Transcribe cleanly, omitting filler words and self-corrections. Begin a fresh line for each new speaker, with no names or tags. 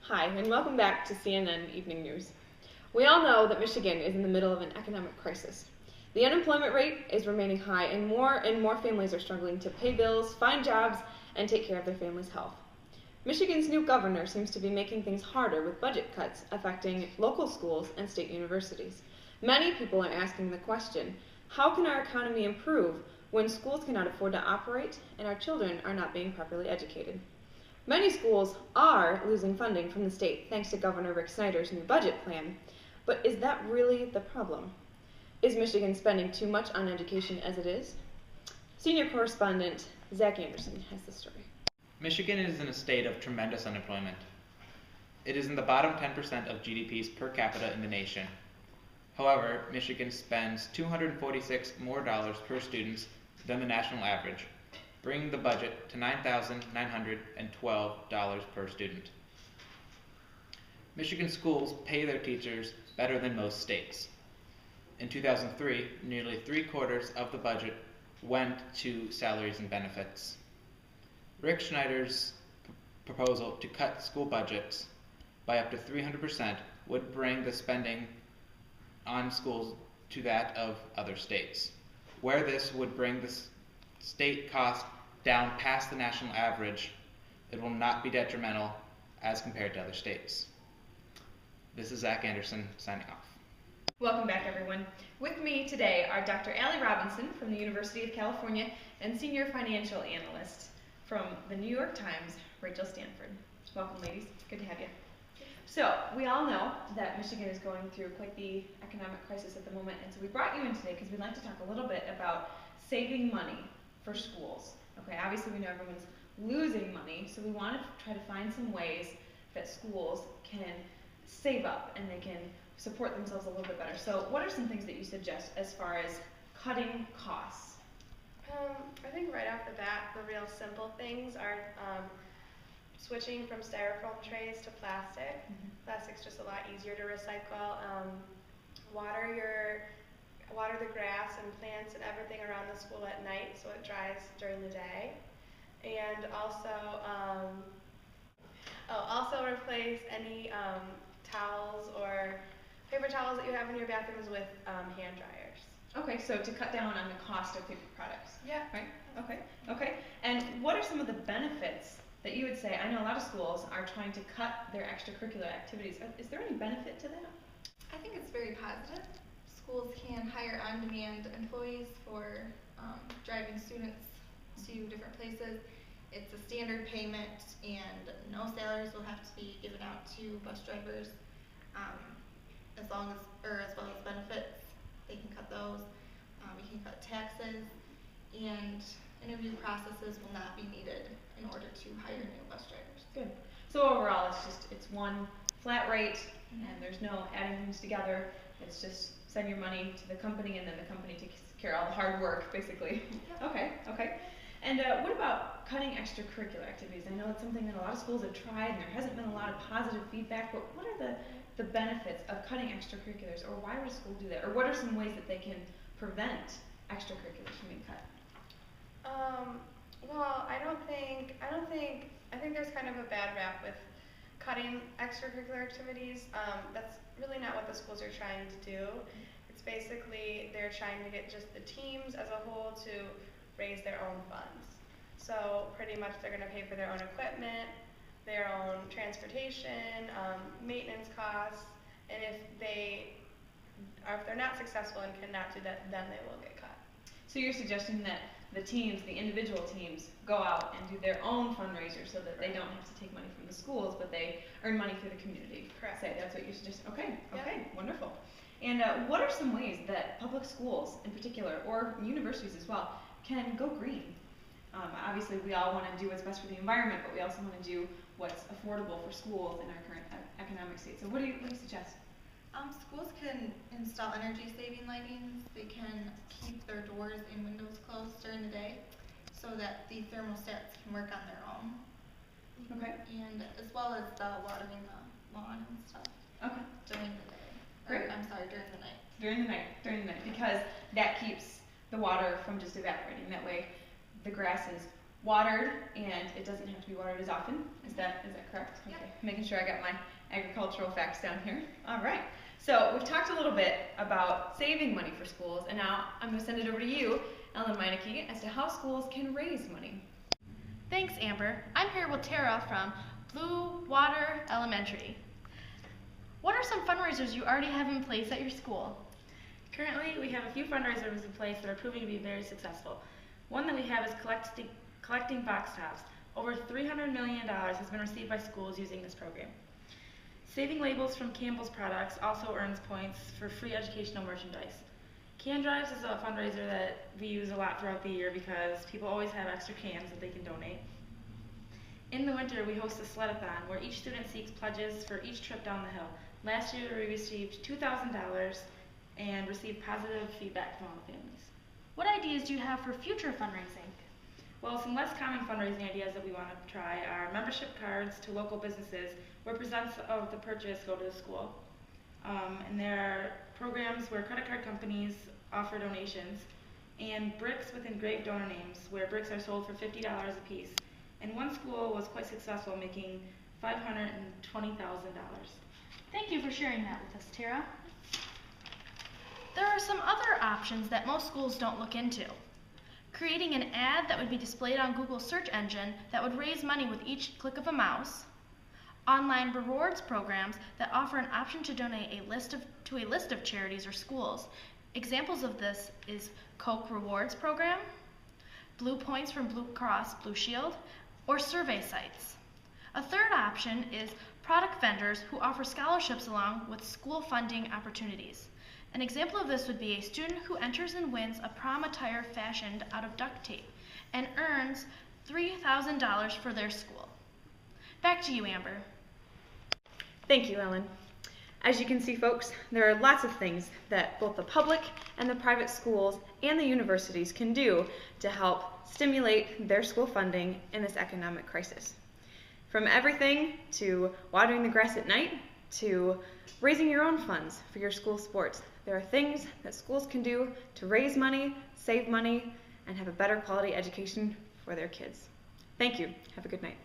Hi, and welcome back to CNN Evening News. We all know that Michigan is in the middle of an economic crisis. The unemployment rate is remaining high, and more families are struggling to pay bills, find jobs, and take care of their family's health. Michigan's new governor seems to be making things harder with budget cuts affecting local schools and state universities. Many people are asking the question, how can our economy improve when schools cannot afford to operate and our children are not being properly educated? Many schools are losing funding from the state thanks to Governor Rick Snyder's new budget plan, but is that really the problem? Is Michigan spending too much on education as it is? Senior correspondent Zach Anderson has the story.
Michigan is in a state of tremendous unemployment. It is in the bottom 10% of GDPs per capita in the nation. However, Michigan spends $246 more per student than the national average, bringing the budget to $9,912 per student. Michigan schools pay their teachers better than most states. In 2003, nearly 3/4 of the budget went to salaries and benefits. Rick Schneider's proposal to cut school budgets by up to 300% would bring the spending on schools to that of other states, where this would bring the state cost down past the national average. It will not be detrimental as compared to other states. This is Zach Anderson signing off.
Welcome back, everyone. With me today are Dr. Allie Robinson from the University of California and senior financial analyst from the New York Times, Rachel Stanford. Welcome, ladies. Good to have you. So, we all know that Michigan is going through quite the economic crisis at the moment, and so we brought you in today because we'd like to talk a little bit about saving money for schools. Okay, obviously we know everyone's losing money, so we want to try to find some ways that schools can save up and they can support themselves a little bit better. So what are some things that you suggest as far as cutting costs?
I think right off the bat, the real simple things are switching from styrofoam trays to plastic. Plastic's just a lot easier to recycle. Water the grass and plants and everything around the school at night so it dries during the day. And also replace any towels or paper towels that you have in your bathrooms with hand dryers.
Okay, so to cut down on the cost of paper products.
Yeah.
Right? Okay. And what are some of the benefits that you would say? I know a lot of schools are trying to cut their extracurricular activities. Is there any benefit to that?
I think it's very positive. Schools can hire on-demand employees for driving students to different places. It's a standard payment, and no salaries will have to be given out to bus drivers, as well as benefits. They can cut those. We can cut taxes, and interview processes will not be needed in order to hire new bus drivers.
Good. So overall, it's one flat rate, and there's no adding things together. It's just send your money to the company, and then the company takes care of all the hard work, basically.
Yep.
Okay. And what about cutting extracurricular activities? I know it's something that a lot of schools have tried, and there hasn't been a lot of positive feedback, but what are the benefits of cutting extracurriculars, or why would a school do that? Or what are some ways that they can prevent extracurriculars from being cut?
Well, I think there's kind of a bad rap with cutting extracurricular activities. That's really not what the schools are trying to do. It's basically they're trying to get just the teams as a whole to raise their own funds. So pretty much they're going to pay for their own equipment, their own transportation, maintenance costs, and if they're not successful and cannot do that, then they will get cut.
So you're suggesting that the individual teams, go out and do their own fundraisers so that they don't have to take money from the schools, but they earn money through the community.
Correct.
Say that's what you suggest. Okay,
Yep.
Wonderful. And what are some ways that public schools in particular, or universities as well, can go green? Obviously we all want to do what's best for the environment, but we also want to do what's affordable for schools in our current economic state. So what do you suggest?
Schools can install energy saving lightings. They can keep their doors and windows closed during the day so that the thermostats can work on their own.
Okay.
And as well as the watering the lawn and stuff.
Okay.
During the day.
Great.
During the night.
During the night, because that keeps the water from just evaporating. That way the grasses watered, and it doesn't have to be watered as often. Is that correct?
Yep.
Okay. Making sure I got my agricultural facts down here. All right. So we've talked a little bit about saving money for schools, and now I'm going to send it over to you, Ellen Meineke, as to how schools can raise money.
Thanks, Amber. I'm here with Tara from Blue Water Elementary. What are some fundraisers you already have in place at your school?
Currently, we have a few fundraisers in place that are proving to be very successful. One that we have is collecting box tops. Over $300 million has been received by schools using this program. Saving labels from Campbell's products also earns points for free educational merchandise. Can drives is a fundraiser that we use a lot throughout the year because people always have extra cans that they can donate. In the winter, we host a sled-a-thon where each student seeks pledges for each trip down the hill. Last year, we received $2,000 and received positive feedback from all the families.
What ideas do you have for future fundraising?
Well, some less common fundraising ideas that we want to try are membership cards to local businesses where percents of the purchase go to the school. And there are programs where credit card companies offer donations, and bricks with engraved donor names where bricks are sold for $50 a piece. And one school was quite successful, making $520,000.
Thank you for sharing that with us, Tara. There are some other options that most schools don't look into. Creating an ad that would be displayed on Google's search engine that would raise money with each click of a mouse. Online rewards programs that offer an option to donate to a list of charities or schools. Examples of this is Coke Rewards Program, Blue Points from Blue Cross Blue Shield, or survey sites. A third option is product vendors who offer scholarships along with school funding opportunities. An example of this would be a student who enters and wins a prom attire fashioned out of duct tape and earns $3,000 for their school. Back to you, Amber.
Thank you, Ellen. As you can see, folks, there are lots of things that both the public and the private schools and the universities can do to help stimulate their school funding in this economic crisis. From everything to watering the grass at night to raising your own funds for your school sports, there are things that schools can do to raise money, save money, and have a better quality education for their kids. Thank you. Have a good night.